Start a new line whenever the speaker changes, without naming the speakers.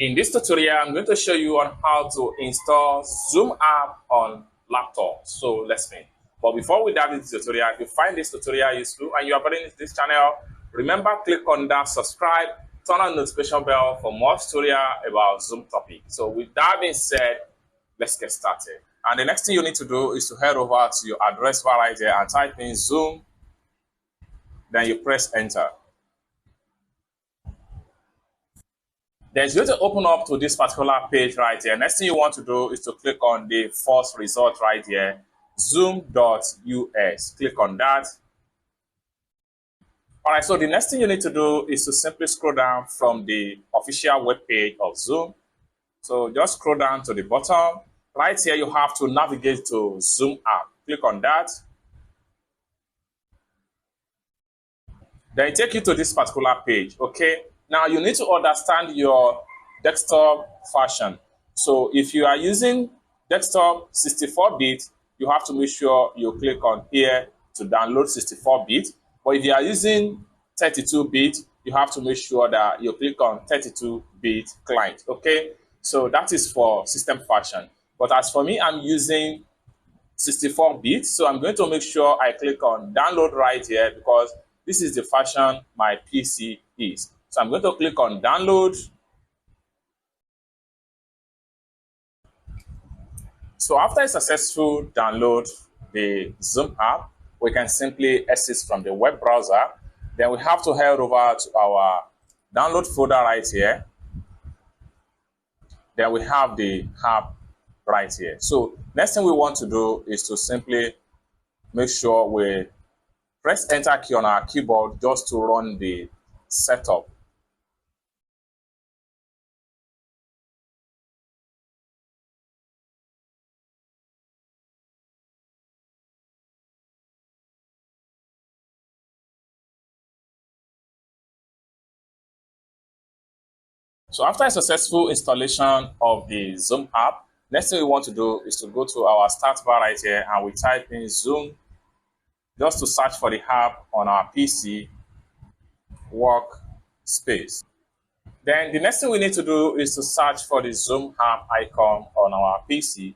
In this tutorial, I'm going to show you on how to install Zoom app on laptop. So let's begin. But before we dive into the tutorial, if you find this tutorial useful and you are brand new to this channel, remember click on that subscribe, turn on the notification bell for more tutorial about Zoom topic. So with that being said, let's get started. And the next thing you need to do is to head over to your address bar right there and type in Zoom, then you press enter. Then it's going to open up to this particular page right here. Next thing you want to do is to click on the first result right here, zoom.us. Click on that. All right, so the next thing you need to do is to simply scroll down from the official web page of Zoom. So just scroll down to the bottom. Right here, you have to navigate to Zoom app. Click on that. Then it takes you to this particular page, okay? Now, you need to understand your desktop version. So if you are using desktop 64-bit, you have to make sure you click on here to download 64-bit. But if you are using 32-bit, you have to make sure that you click on 32-bit client, okay? So that is for system version. But as for me, I'm using 64-bit, so I'm going to make sure I click on download right here because this is the version my PC is. So I'm going to click on download. So after a successful download the Zoom app, we can simply exit from the web browser. Then we have to head over to our download folder right here. Then we have the app right here. So next thing we want to do is to simply make sure we press enter key on our keyboard just to run the setup. So after a successful installation of the Zoom app, next thing we want to do is to go to our start bar right here and we type in Zoom just to search for the app on our PC workspace. Then the next thing we need to do is to search for the Zoom app icon on our PC.